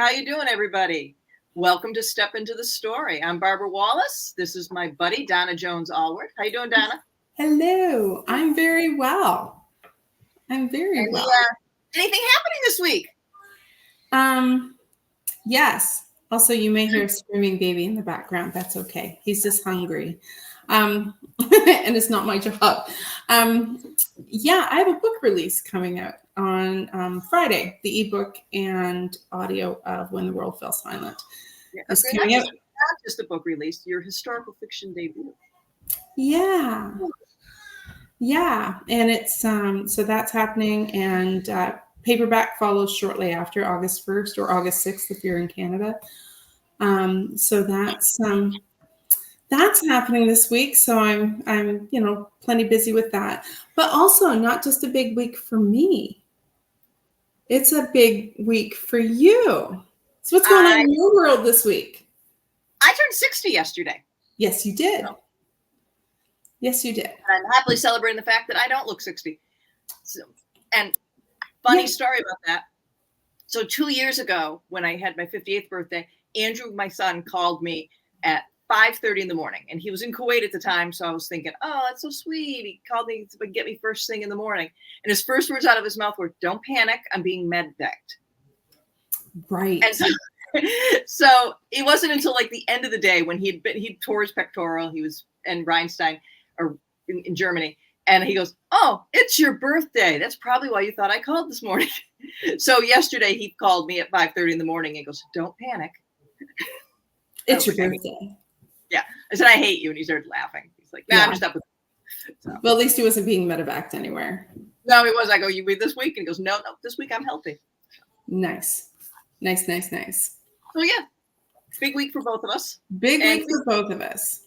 how you doing, everybody? Welcome to Step Into the Story. I'm Barbara Wallace. This is my buddy, Donna Jones-Allward. How you doing, Donna? Hello. I'm very well. I'm very well. Anything happening this week? Yes. Also, you may hear a screaming baby in the background. That's okay. He's just hungry. And it's not my job. Yeah, I have a book release coming out on Friday, the ebook and audio of When the World Fell Silent. It's coming out. Not just a book release, your historical fiction debut. Yeah. Yeah. And it's so that's happening, and paperback follows shortly after, August 1st or August 6th if you're in Canada. So that's happening this week. So I'm plenty busy with that. But also not just a big week for me. It's a big week for you. So what's going on in your world this week? I turned 60 yesterday. Yes, you did. Yes, you did. And I'm happily celebrating the fact that I don't look 60. And funny story about that. So 2 years ago, when I had my 58th birthday, Andrew, my son, called me at 5:30 in the morning, and he was in Kuwait at the time. So I was thinking, oh, that's so sweet. He called me to get me first thing in the morning. And his first words out of his mouth were, "Don't panic. I'm being med-decked." Right. And so it wasn't until like the end of the day when he tore his pectoral. He was in Rheinstein or in Germany. And he goes, "Oh, it's your birthday. That's probably why you thought I called this morning." So yesterday he called me at 5:30 in the morning and goes, "Don't panic. It's your birthday." Yeah. I said, "I hate you." And he started laughing. He's like, "Nah, I'm just up with it." So. Well, at least he wasn't being medevaced anywhere. No, he was. I go, "You read this week?" And he goes, No, this week I'm healthy. Nice. So yeah, big week for both of us. Big week for both of us.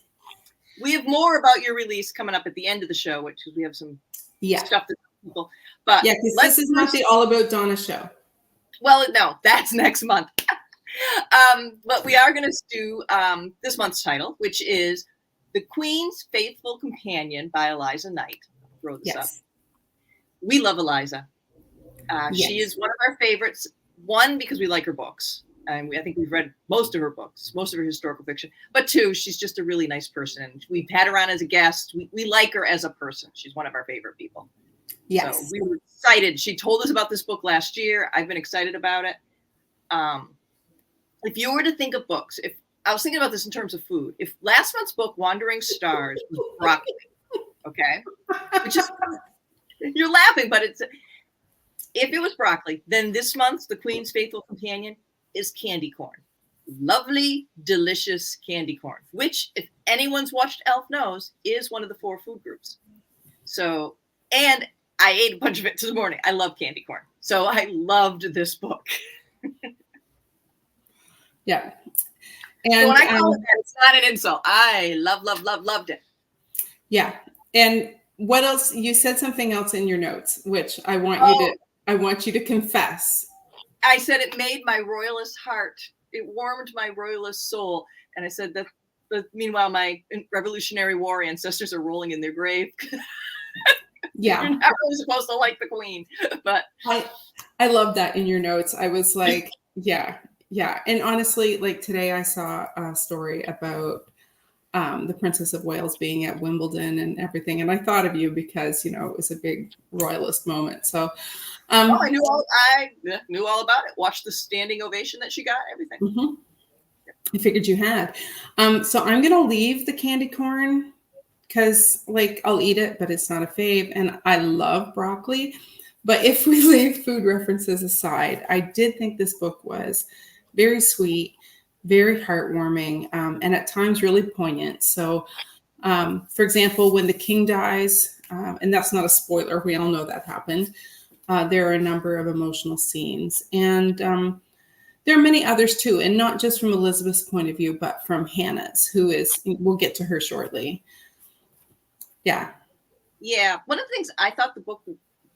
We have more about your release coming up at the end of the show, which is we have some stuff to people. But yeah, because this is not the All About Donna show. Well, no, that's next month. But we are going to do this month's title, which is The Queen's Faithful Companion by Eliza Knight. Wrote this up. We love Eliza. She is one of our favorites. One, because we like her books. And I think we've read most of her books, most of her historical fiction. But two, she's just a really nice person. We've had her on as a guest. We like her as a person. She's one of our favorite people. Yes. So we were excited. She told us about this book last year. I've been excited about it. If you were to think of books, if I was thinking about this in terms of food, if last month's book, Wandering Stars, was broccoli, okay? Which is, you're laughing, but if it was broccoli, then this month's The Queen's Faithful Companion is candy corn. Lovely, delicious candy corn, which, if anyone's watched Elf knows, is one of the 4 food groups. So, and I ate a bunch of it this morning. I love candy corn. So I loved this book. Yeah. And so when I call it that, it's not an insult. I loved it. Yeah. And what else? You said something else in your notes, which I want you to confess. I said it made my royalist heart. It warmed my royalist soul. And I said that meanwhile, my Revolutionary War ancestors are rolling in their grave. Yeah. You're not really supposed to like the Queen. But I love that in your notes. I was like, yeah. And honestly, like today I saw a story about the Princess of Wales being at Wimbledon and everything. And I thought of you because, it was a big royalist moment. So I knew all about it. Watched the standing ovation that she got, everything. Mm-hmm. I figured you had. So I'm going to leave the candy corn because I'll eat it, but it's not a fave. And I love broccoli. But if we leave food references aside, I did think this book was very sweet, very heartwarming, and at times really poignant. So, for example, when the king dies, and that's not a spoiler, we all know that happened, there are a number of emotional scenes. And there are many others too, and not just from Elizabeth's point of view, but from Hannah's, we'll get to her shortly. Yeah. Yeah. One of the things I thought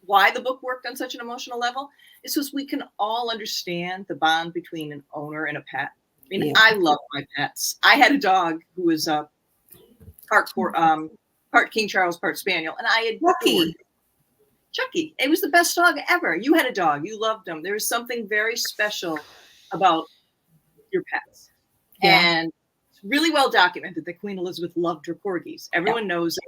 why the book worked on such an emotional level is because we can all understand the bond between an owner and a pet. I mean, I love my pets. I had a dog who was part King Charles, part Spaniel, and I adored Chucky. It was the best dog ever. You had a dog. You loved him. There was something very special about your pets. Yeah. And it's really well documented that Queen Elizabeth loved her corgis. Everyone knows it.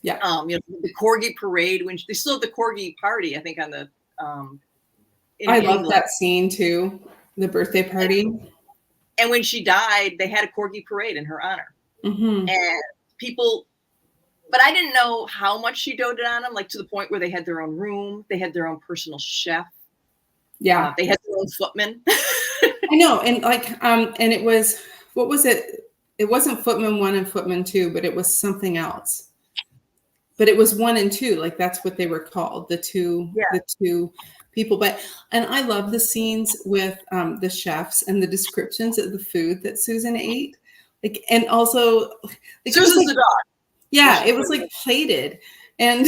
Yeah. The corgi parade, when they still have the corgi party, I think on the I love that scene too, the birthday party. And when she died, they had a corgi parade in her honor. Mm-hmm. And people, but I didn't know how much she doted on them, like to the point where they had their own room, they had their own personal chef. Yeah. They had their own footman. I know. And and it was, what was it? It wasn't Footman 1 and Footman 2, but it was something else. But it was 1 and 2, like that's what they were called, the two people. And I love the scenes with the chefs and the descriptions of the food that Susan ate. Like, and also like, Susan's the dog. Yeah, it was like plated. And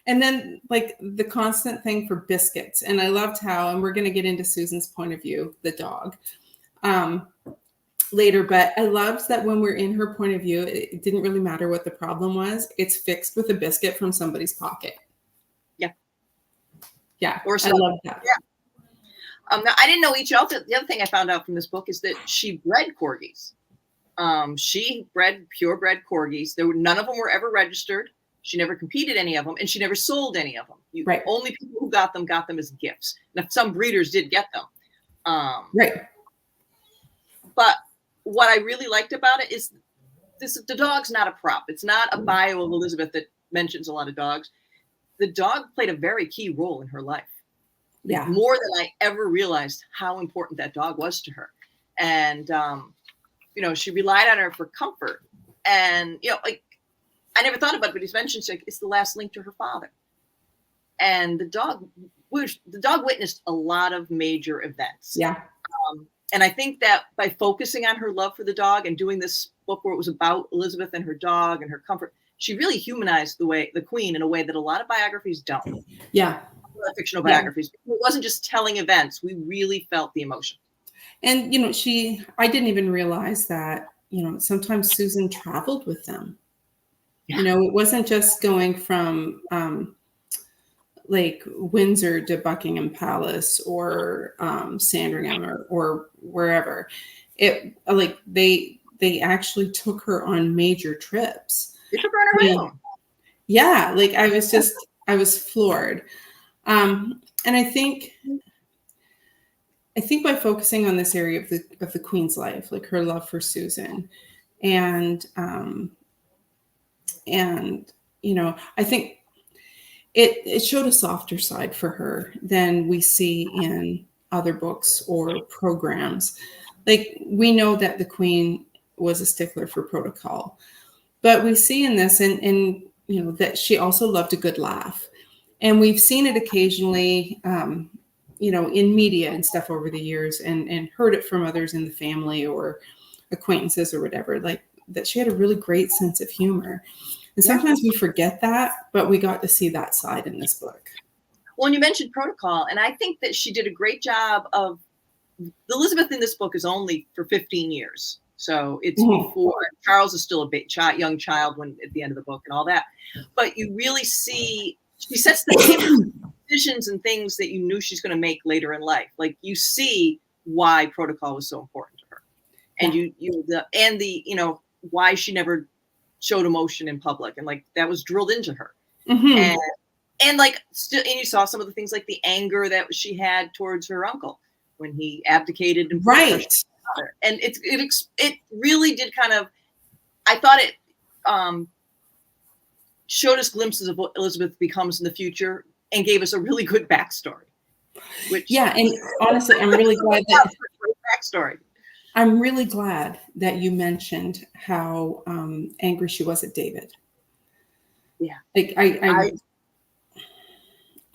and then like the constant thing for biscuits. And I loved how, and we're gonna get into Susan's point of view, the dog. Later, but I loved that when we're in her point of view, it didn't really matter what the problem was. It's fixed with a biscuit from somebody's pocket. Yeah. Or I love that. Yeah. Now, I didn't know each other. The other thing I found out from this book is that she bred corgis. She bred purebred corgis. None of them were ever registered. She never competed any of them, and she never sold any of them. Right. Only people who got them as gifts. Now, some breeders did get them. Right. But what I really liked about it is the dog's not a prop. It's not a bio of Elizabeth that mentions a lot of dogs. The dog played a very key role in her life. Yeah. More than I ever realized how important that dog was to her. And, she relied on her for comfort. And, like, I never thought about it, but he's mentioned it's the last link to her father. And the dog witnessed a lot of major events. Yeah. And I think that by focusing on her love for the dog and doing this book where it was about Elizabeth and her dog and her comfort, she really humanized the Queen in a way that a lot of biographies don't. Yeah. Fictional biographies. It wasn't just telling events. We really felt the emotion. And, I didn't even realize that, sometimes Susan traveled with them. Yeah. It wasn't just going from like Windsor to Buckingham Palace or Sandringham or wherever. It like they actually took her on major trips. They took her on her own. Yeah, like I was floored. And I think by focusing on this area of the Queen's life, like her love for Susan, and I think it showed a softer side for her than we see in other books or programs. Like, we know that the Queen was a stickler for protocol, but we see in this and that she also loved a good laugh. And we've seen it occasionally, in media and stuff over the years, and heard it from others in the family or acquaintances or whatever, like that she had a really great sense of humor. And sometimes we forget that, but we got to see that side in this book. Well, and you mentioned protocol, and I think that she did a great job of Elizabeth in this book is only for 15 years. So it's before Charles is still a young child when at the end of the book and all that. But you really see she sets the decisions and things that you knew she's going to make later in life. Like, you see why protocol was so important to her, and why she never showed emotion in public, and like that was drilled into her. And you saw some of the things like the anger that she had towards her uncle when he abdicated and right. And it really did kind of, I thought it showed us glimpses of what Elizabeth becomes in the future and gave us a really good backstory. And honestly, I'm really glad that backstory. I'm really glad that you mentioned how angry she was at David. Yeah, like I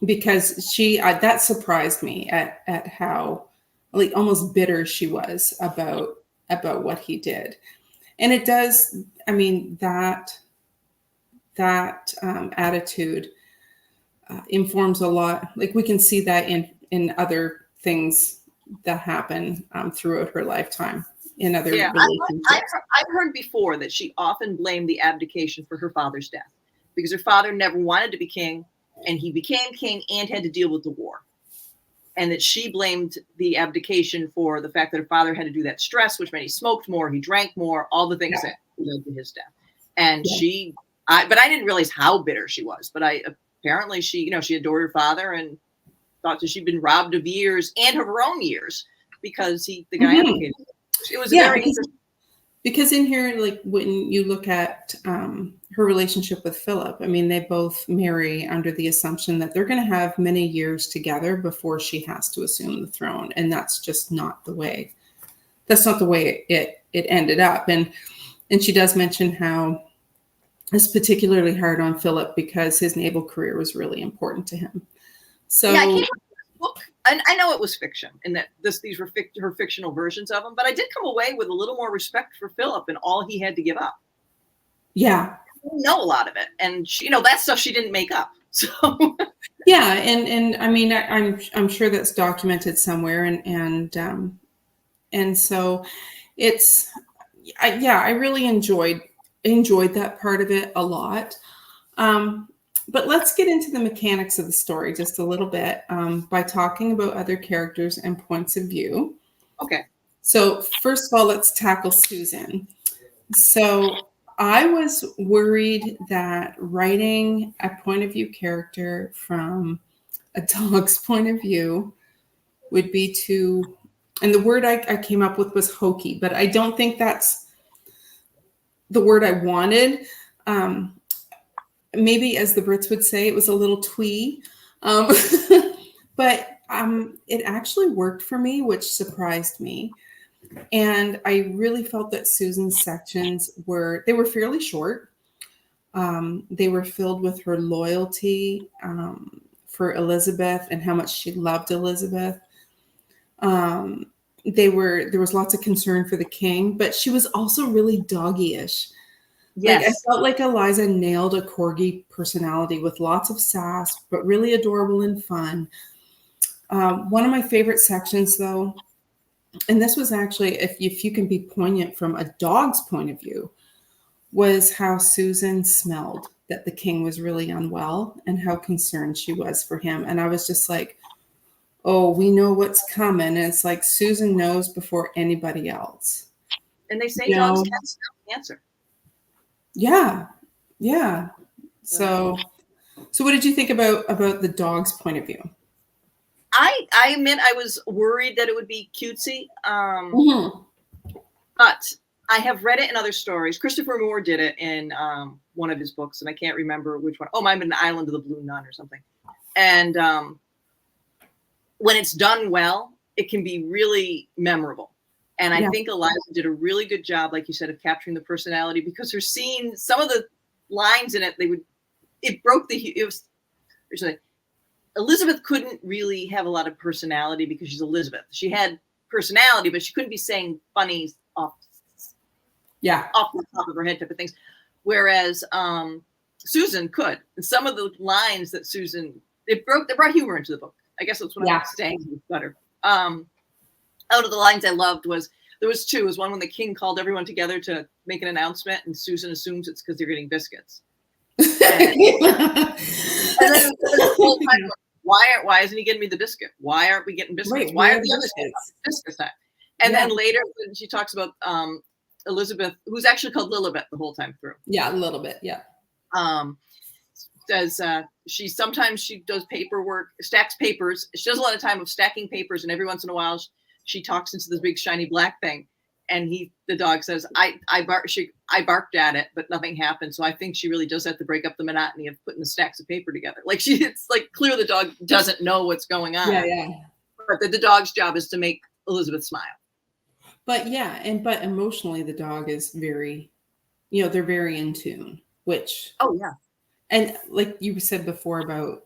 because she that surprised me at how like almost bitter she was about what he did. And it does, I mean, that attitude informs a lot. Like, we can see that in other things that happen throughout her lifetime in other relationships. I've heard before that she often blamed the abdication for her father's death, because her father never wanted to be king, and he became king and had to deal with the war. and that she blamed the abdication for the fact that her father had to do that stress, which meant he smoked more, he drank more, all the things that led to his death. And but I didn't realize how bitter she was. But apparently she adored her father and thought that she'd been robbed of years and of her own years because the guy abdicated. It was very interesting. Because in here, like when you look at her relationship with Philip, I mean, they both marry under the assumption that they're going to have many years together before she has to assume the throne. And that's just not the way. That's not the way it ended up. And she does mention how it's particularly hard on Philip because his naval career was really important to him. So yeah, I came up with this book, and I know it was fiction, and that these were her fictional versions of them. But I did come away with a little more respect for Philip and all he had to give up. Yeah, I know a lot of it, and that stuff she didn't make up. So yeah, and I mean, I'm sure that's documented somewhere, and so it's I really enjoyed that part of it a lot. But let's get into the mechanics of the story just a little bit by talking about other characters and points of view. Okay. So first of all, let's tackle Susan. So I was worried that writing a point of view character from a dog's point of view would be too, and the word I came up with was hokey, but I don't think that's the word I wanted. Maybe, as the Brits would say, it was a little twee. But it actually worked for me, which surprised me. And I really felt that Susan's sections were fairly short. They were filled with her loyalty for Elizabeth and how much she loved Elizabeth. There was lots of concern for the king, but she was also really doggy-ish. Yes. Like, I felt like Eliza nailed a corgi personality with lots of sass, but really adorable and fun. One of my favorite sections, though, and this was actually, if you can be poignant from a dog's point of view, was how Susan smelled that the king was really unwell and how concerned she was for him. And I was just like, oh, we know what's coming. And it's like Susan knows before anybody else. And they say dogs can't smell cancer. Yeah. Yeah. So what did you think about the dog's point of view? I admit I was worried that it would be cutesy. But I have read it in other stories. Christopher Moore did it in one of his books, and I can't remember which one. Oh, might have been The Island of the Blue Nun or something. And when it's done well, it can be really memorable. And I think Eliza did a really good job, like you said, of capturing the personality, because her scene, some of the lines in it, Elizabeth couldn't really have a lot of personality because she's Elizabeth. She had personality, but she couldn't be saying funny off the top of her head type of things. Whereas Susan could. And some of the lines that Susan, they brought humor into the book. I guess that's what I'm saying with better. Out of the lines I loved there was two. It was one when the king called everyone together to make an announcement, and Susan assumes it's because they're getting biscuits. And then the whole time, why isn't he getting me the biscuit? Why aren't we getting biscuits? Why are the other biscuits time? And then later when she talks about Elizabeth, who's actually called Lilibet the whole time through. Yeah, a little bit. Yeah. Says she does paperwork, stacks papers. She does a lot of time of stacking papers, and every once in a while she talks into this big shiny black thing, and the dog says, I barked at it, but nothing happened. So I think she really does have to break up the monotony of putting the stacks of paper together. Like it's like clear the dog doesn't know what's going on. Yeah. But the dog's job is to make Elizabeth smile. But but emotionally the dog is very, they're very in tune, which. Oh yeah. And like you said before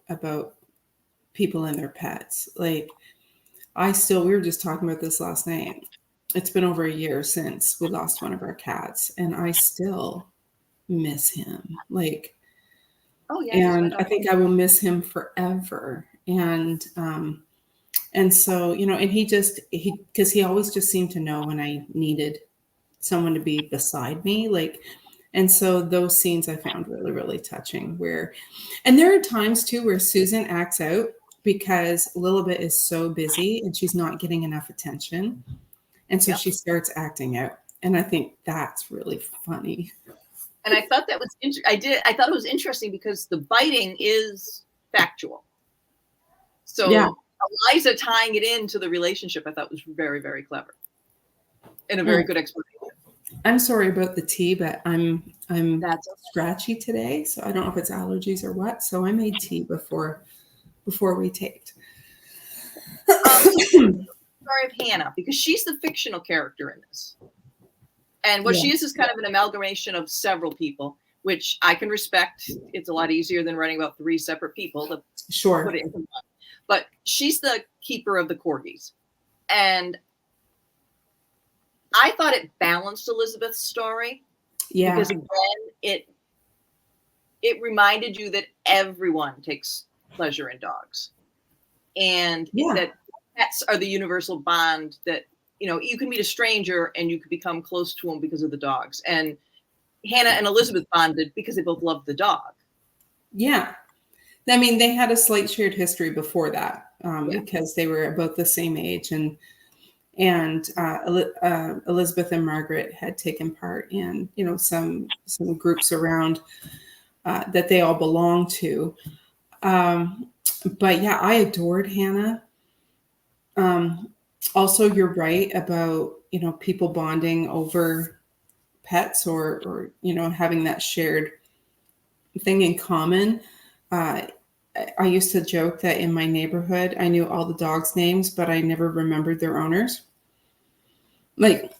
about people and their pets, like we were just talking about this last night. It's been over a year since we lost one of our cats, and I still miss him. Like, oh yeah, and I think I will miss him forever. And so, and because he always just seemed to know when I needed someone to be beside me, like. And so those scenes I found really, really touching and there are times too where Susan acts out because Lilibet is so busy and she's not getting enough attention. And so she starts acting out. And I think that's really funny. And I thought that was I thought it was interesting because the biting is factual. So Eliza tying it into the relationship, I thought was very, very clever and a very good explanation. I'm sorry about the tea, but I'm scratchy today, so I don't know if it's allergies or what. So I made tea before we taped. Story of Hannah, because she's the fictional character in this, and what she is kind of an amalgamation of several people, which I can respect. It's a lot easier than writing about 3 separate people to put it into one. But she's the keeper of the corgis, and I thought it balanced Elizabeth's story. Yeah. Because again, it reminded you that everyone takes pleasure in dogs. And that pets are the universal bond that, you can meet a stranger and you could become close to them because of the dogs. And Hannah and Elizabeth bonded because they both loved the dog. Yeah. I mean, they had a slight shared history before that because they were about the same age. And Elizabeth and Margaret had taken part in, some groups around that they all belonged to. But yeah, I adored Hannah. Also, you're right about, people bonding over pets or having that shared thing in common. I used to joke that in my neighborhood, I knew all the dogs' names, but I never remembered their owners. Like,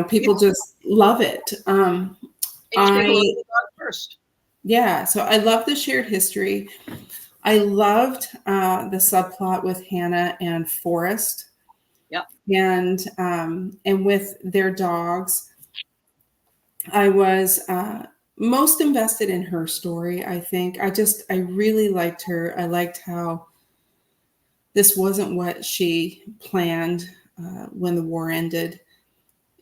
people just love it. First. Yeah, so I love the shared history. I loved the subplot with Hannah and Forrest. Yep. And with their dogs, I was most invested in her story, I think. I really liked her. I liked how this wasn't what she planned when the war ended.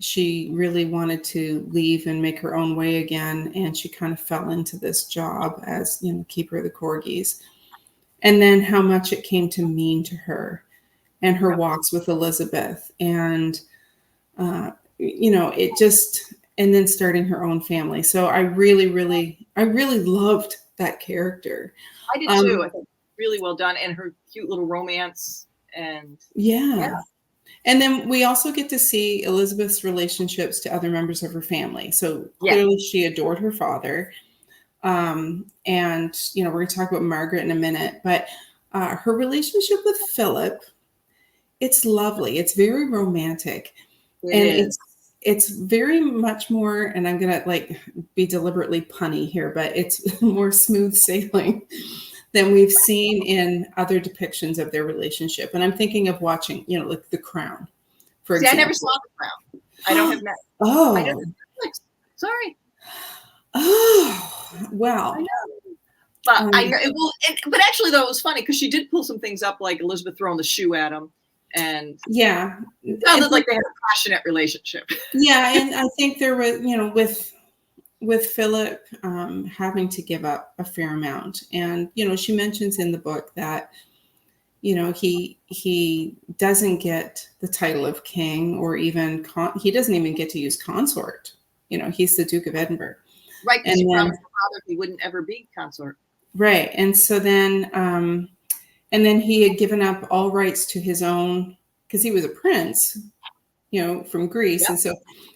She really wanted to leave and make her own way again. And she kind of fell into this job as, keeper of the corgis. And then how much it came to mean to her and her walks with Elizabeth. And, it just, and then starting her own family. So I really loved that character. I did too. I think really well done. And her cute little romance. And yeah. And then we also get to see Elizabeth's relationships to other members of her family. So clearly she adored her father. And, we're going to talk about Margaret in a minute, but her relationship with Philip, it's lovely. It's very romantic. It's very much more, and I'm going to be deliberately punny here, but it's more smooth sailing than we've seen in other depictions of their relationship. And I'm thinking of watching, like The Crown, for example. I never saw The Crown. I don't have that. Oh. I don't have Netflix. Sorry. Oh, well. I know. But I know but actually though, it was funny because she did pull some things up, like Elizabeth throwing the shoe at him. And it sounded like they had a passionate relationship. Yeah, and I think there was, with Philip having to give up a fair amount. And, she mentions in the book that, he doesn't get the title of king or even, he doesn't even get to use consort. He's the Duke of Edinburgh. Right, because he promised her father he wouldn't ever be consort. Right, and so then, and then he had given up all rights to his own, because he was a prince, from Greece. And so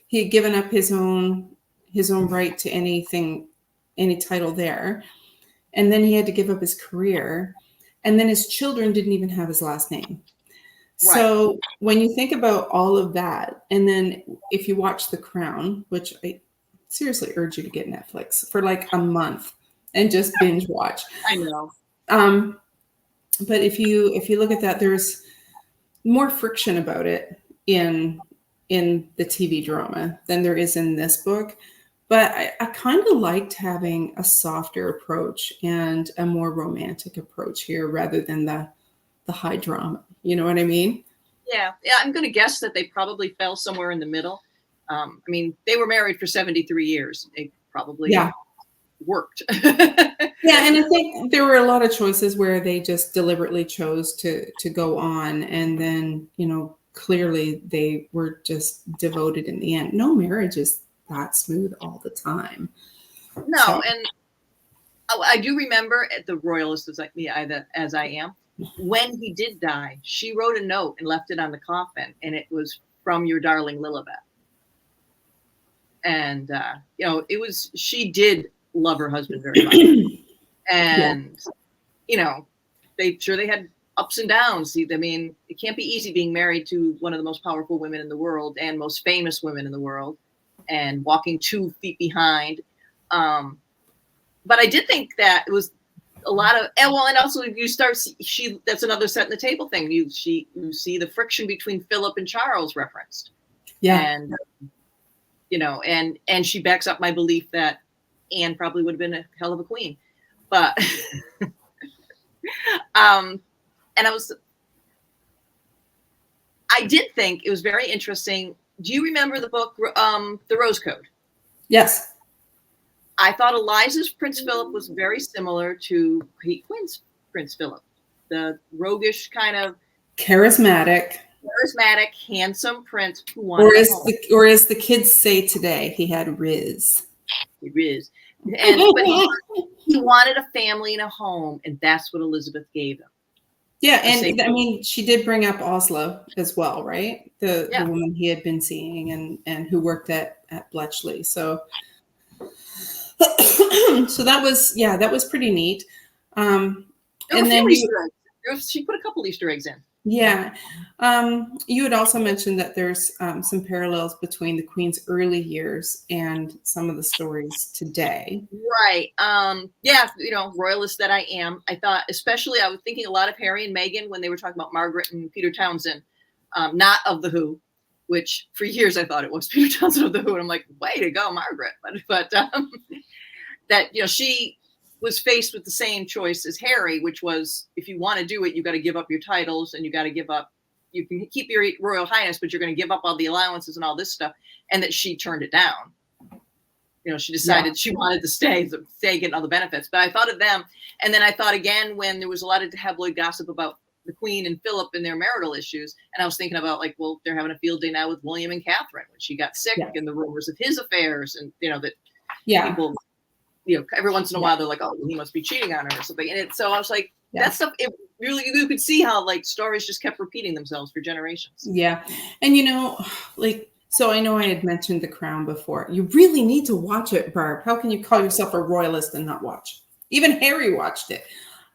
he had given up his own right to anything, any title there. And then he had to give up his career. And then his children didn't even have his last name. Right. So when you think about all of that, and then if you watch The Crown, which I seriously urge you to get Netflix for a month and just binge watch. I know. But if you look at that, there's more friction about it in the TV drama than there is in this book. But I kind of liked having a softer approach and a more romantic approach here rather than the high drama. You know what I mean? Yeah. I'm going to guess that they probably fell somewhere in the middle. They were married for 73 years. They probably worked. Yeah, and I think there were a lot of choices where they just deliberately chose to go on, and then, you know, clearly they were just devoted in the end. No marriage is that smooth all the time. No, So, and I do remember at the royalist as I am, when he did die, she wrote a note and left it on the coffin, and it was from your darling Lilibet. And you know, she did love her husband very much, and you know, they had ups and downs. I mean, it can't be easy being married to one of the most powerful women in the world and most famous women in the world, and walking 2 feet behind. But I did think that it was a lot of, and also you start, that's another set in the table thing. You see the friction between Philip and Charles referenced. yeah. And, you know, and she backs up my belief that Anne probably would have been a hell of a queen. But, and I did think it was very interesting. Do you remember the book, The Rose Code? Yes. I thought Eliza's Prince Philip was very similar to Kate Quinn's Prince Philip, the roguish kind of charismatic, handsome prince who wanted or as the kids say today, he had riz. But he wanted a family and a home, and that's what Elizabeth gave him. Yeah, and I mean, she did bring up Oslo as well, right? The woman he had been seeing and who worked at Bletchley. So that was pretty neat. And then she put a couple Easter eggs in. Yeah. You had also mentioned that there's some parallels between the Queen's early years and some of the stories today. Right. Yeah, you know, royalist that I am, I thought, especially, I was thinking a lot of Harry and Meghan when they were talking about Margaret and Peter Townsend, not of The Who, which for years I thought it was Peter Townsend of The Who. And I'm like, way to go, Margaret. But that, you know, she was faced with the same choice as Harry, which was, if you want to do it, you got to give up your titles, and you got to give up, you can keep your Royal Highness, but you're going to give up all the allowances and all this stuff. And that she turned it down. You know, she decided she wanted to stay getting all the benefits. But I thought of them. And then I thought again, when there was a lot of tabloid gossip about the Queen and Philip and their marital issues. And I was thinking about, like, well, they're having a field day now with William and Catherine when she got sick, and the rumors of his affairs, and, you know, that people, you know, every once in a while they're like, oh, he must be cheating on her or something. And so I was like, that stuff, it really, you could see how, like, stories just kept repeating themselves for generations. Yeah. And, you know, like, so I know I had mentioned The Crown before. You really need to watch it, Barb. How can you call yourself a royalist and not watch? Even Harry watched it.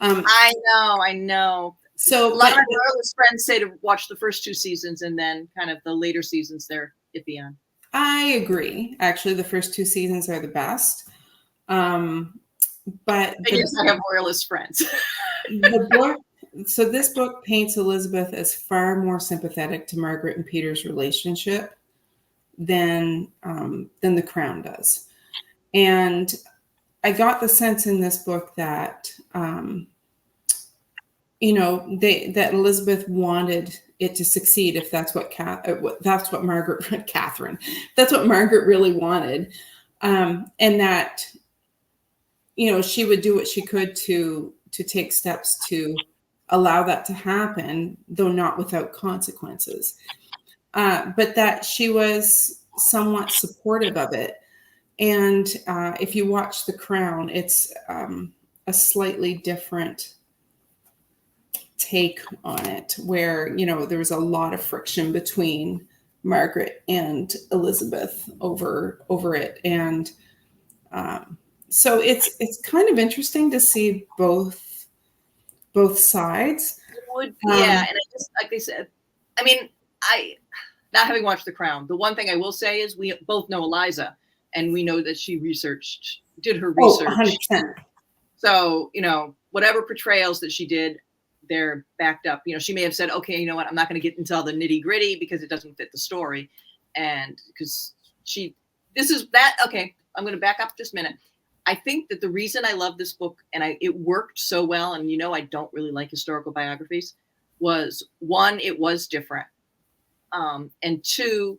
I know. So a lot of my royalist friends say to watch the first 2 seasons, and then kind of the later seasons they're iffy on. I agree. Actually, the first 2 seasons are the best. But I have royalist friends. The book. So this book paints Elizabeth as far more sympathetic to Margaret and Peter's relationship than The Crown does. And I got the sense in this book that you know, that Elizabeth wanted it to succeed, if that's what Catherine, that's what Margaret really wanted, and that, you know, she would do what she could to take steps to allow that to happen, though not without consequences. But that she was somewhat supportive of it. And if you watch The Crown, it's a slightly different take on it, where, you know, there was a lot of friction between Margaret and Elizabeth over it. And so it's kind of interesting to see both sides. And I just, like they said, I mean, not having watched The Crown, the one thing I will say is we both know Eliza, and we know that she did her research. 100%. So, you know, whatever portrayals that she did, they're backed up. You know, she may have said, okay, you know what, I'm not going to get into all the nitty gritty because it doesn't fit the story. And because okay, I'm going to back up just a minute. I think that the reason I love this book, and it worked so well, and, you know, I don't really like historical biographies, was, one, it was different. And 2,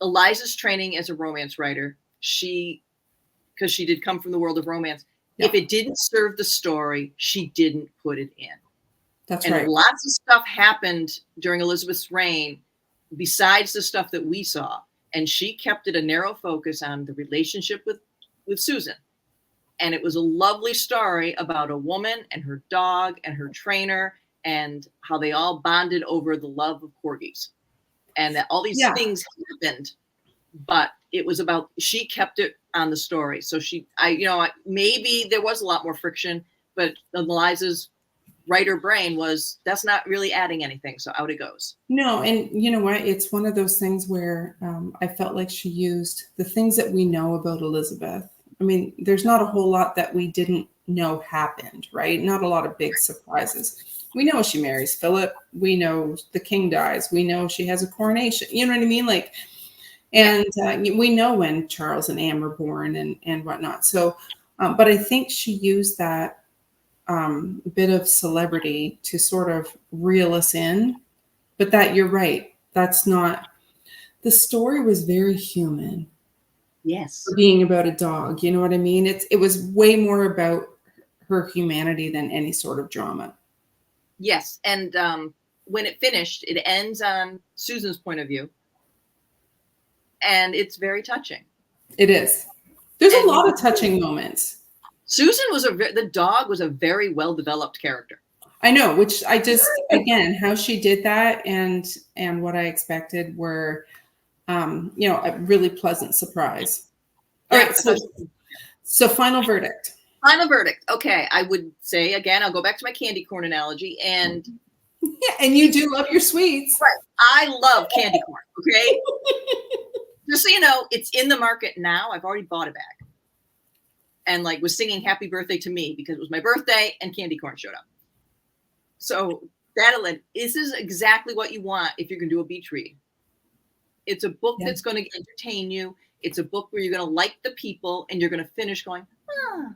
Eliza's training as a romance writer, because she did come from the world of romance, If it didn't serve the story, she didn't put it in. That's and right. Lots of stuff happened during Elizabeth's reign besides the stuff that we saw. And she kept it a narrow focus on the relationship with Susan. And it was a lovely story about a woman and her dog and her trainer and how they all bonded over the love of corgis. And that all these things happened, but it was about, she kept it on the story. So maybe there was a lot more friction, but Eliza's writer brain was, that's not really adding anything. So out it goes. No. And you know what? It's one of those things where I felt like she used the things that we know about Elizabeth. I mean, there's not a whole lot that we didn't know happened, right? Not a lot of big surprises. We know she marries Philip. We know the king dies. We know she has a coronation. You know what I mean? Like, and we know when Charles and Anne were born and whatnot. So, but I think she used that bit of celebrity to sort of reel us in. But that, you're right. That's not, the story was very human. Yes. Being about a dog. You know what I mean? It was way more about her humanity than any sort of drama. Yes. And when it finished, it ends on Susan's point of view. And it's very touching. It is. There's a lot of touching moments. Susan the dog was a very well-developed character. I know, which I just, again, how she did that and what I expected were, a really pleasant surprise. All right. So final verdict. Final verdict. Okay. I would say, again, I'll go back to my candy corn analogy. And yeah, and you do love your sweets. Right. I love candy corn. Okay. Just so you know, it's in the market now. I've already bought it back. And was singing happy birthday to me because it was my birthday and candy corn showed up. So this is exactly what you want if you're going to do a beach read. It's a book that's going to entertain you. It's a book where you're going to like the people and you're going to finish going, ah.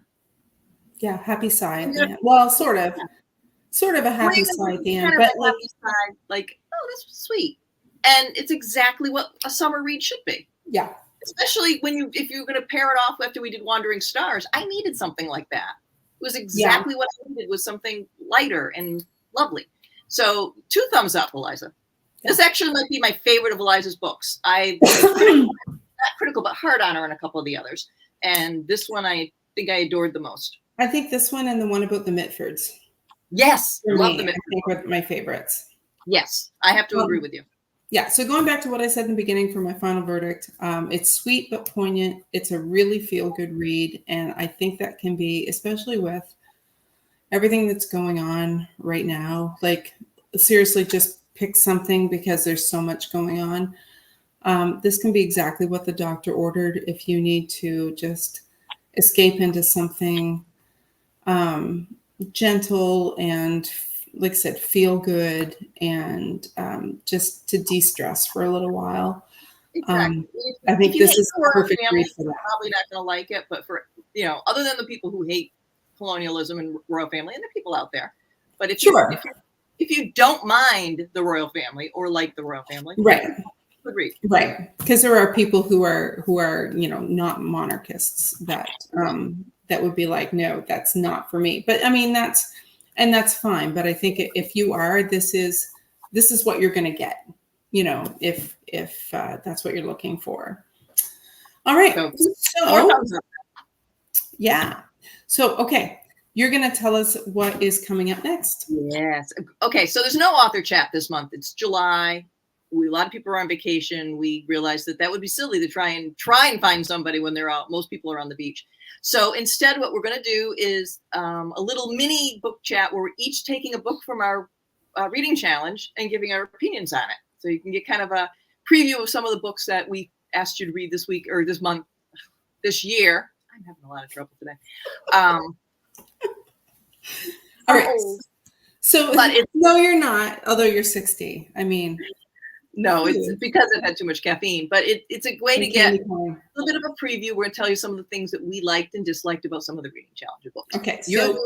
Yeah, happy sigh at the end. Well, sort of a happy sigh at the end, but happy sigh, oh, that's sweet. And it's exactly what a summer read should be. Yeah. Especially if you're going to pair it off after we did Wandering Stars. I needed something like that. It was exactly what I needed, was something lighter and lovely. So 2 thumbs up, Eliza. Yeah. This actually might be my favorite of Eliza's books. I'm not critical, but hard on her in a couple of the others. And this one I think I adored the most. I think this one and the one about the Mitfords. Yes, love the Mitfords. I think are my favorites. Yes, I have to agree with you. Yeah, so going back to what I said in the beginning for my final verdict, it's sweet but poignant. It's a really feel-good read, and I think that can be, especially with everything that's going on right now, seriously, just pick something because there's so much going on. This can be exactly what the doctor ordered if you need to just escape into something gentle and, like I said, feel good and just to de-stress for a little while. Exactly. I think this is a perfect read for that. Probably not going to like it, but for, other than the people who hate colonialism and royal family, and there are people out there, but if you don't mind the royal family or like the royal family, right, good read. Right, because there are people who are not monarchists that that would be like, no, that's not for me. But I mean, that's fine. But I think if you are, this is what you're going to get. If that's what you're looking for. All right. So yeah. So okay, you're going to tell us what is coming up next. Yes. Okay. So there's no author chat this month. It's July. A lot of people are on vacation. We realized that would be silly to try and find somebody when they're out. Most people are on the beach. So instead, what we're going to do is a little mini book chat where we're each taking a book from our reading challenge and giving our opinions on it. So you can get kind of a preview of some of the books that we asked you to read this week or this month, this year. I'm having a lot of trouble today. All right. So, no, you're not, although you're 60. I mean, no, it's because I've had too much caffeine, but it's a way to get a little bit of a preview. We're going to tell you some of the things that we liked and disliked about some of the reading challenge books. Okay. So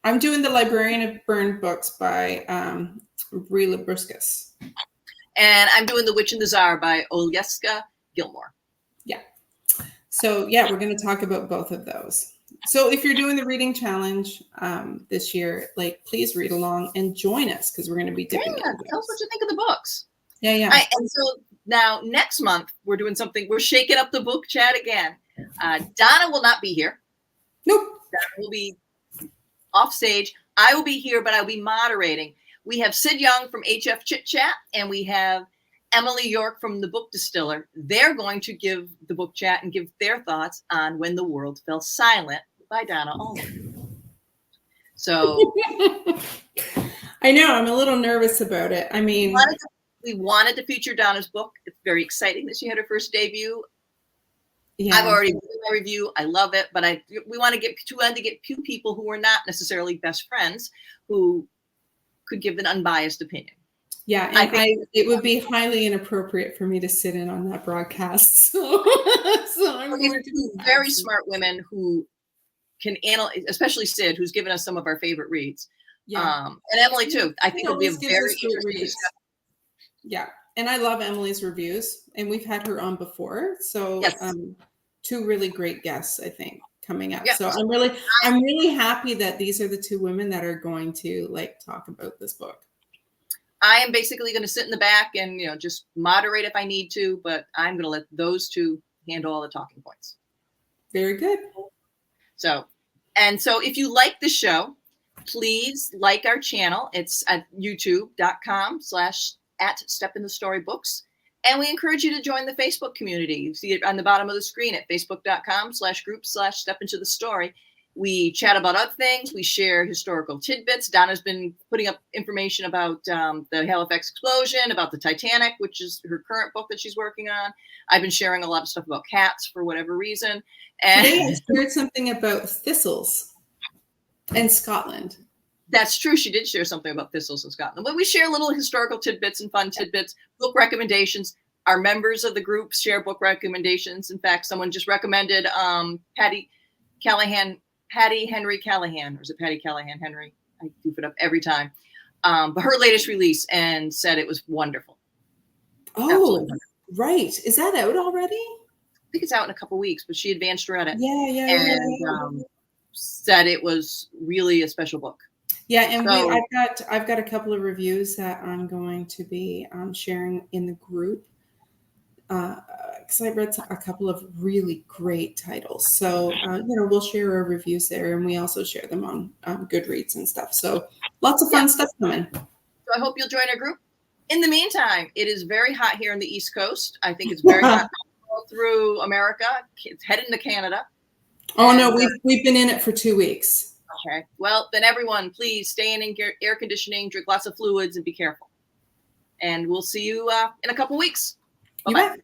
I'm doing The Librarian of Burned Books by Rila Briskus. And I'm doing The Witch and the Tsar by Olyeska Gilmore. Yeah. So yeah, we're going to talk about both of those. So if you're doing the reading challenge this year, like please read along and join us because we're going to be dipping into Tell us what you think of the books. Yeah. And so now next month we're doing something. We're shaking up the book chat again. Donna will not be here. Nope. Donna will be off stage. I will be here, but I'll be moderating. We have Sid Young from HF Chit Chat, and we have Emily York from the Book Distiller. They're going to give the book chat and give their thoughts on When the World Fell Silent by Donna Allman. So I know I'm a little nervous about it. I mean, we wanted to feature Donna's book. It's very exciting that she had her first debut. Yeah. I've already given my review. I love it, but we want to get few people who are not necessarily best friends who could give an unbiased opinion. Yeah, and it would be highly inappropriate for me to sit in on that broadcast. So I'm going to be very smart women who can analyze, especially Sid, who's given us some of our favorite reads. Yeah. And Emily too. I think it'll be a very interesting discussion. Yeah. And I love Emily's reviews, and we've had her on before. So yes. 2 really great guests, I think, coming up. Yep. So I'm really happy that these are the 2 women that are going to talk about this book. I am basically going to sit in the back and, just moderate if I need to, but I'm going to let those 2 handle all the talking points. Very good. So if you like the show, please like our channel. It's at youtube.com/@stepinthestorybooks. And we encourage you to join the Facebook community. You see it on the bottom of the screen at facebook.com/group/stepintothestory. We chat about other things. We share historical tidbits. Donna's been putting up information about the Halifax explosion, about the Titanic, which is her current book that she's working on. I've been sharing a lot of stuff about cats for whatever reason. And today I shared something about thistles in Scotland. That's true. She did share something about thistles in Scotland. But we share little historical tidbits and fun tidbits, book recommendations. Our members of the group share book recommendations. In fact, someone just recommended Patty Henry Callahan, or is it Patty Callahan Henry? I goof it up every time. But her latest release, and said it was wonderful. Oh, wonderful. Right. Is that out already? I think it's out in a couple weeks, but she advanced read it. Yeah. Said it was really a special book. Yeah, and I've got a couple of reviews that I'm going to be sharing in the group because I read a couple of really great titles. So we'll share our reviews there, and we also share them on Goodreads and stuff. So lots of fun stuff coming. So I hope you'll join our group. In the meantime, it is very hot here on the East Coast. I think it's very hot all through America. It's heading to Canada. Oh no, we've been in it for 2 weeks. Okay. Well, then everyone, please stay in air conditioning, drink lots of fluids, and be careful. And we'll see you in a couple weeks. Bye-bye.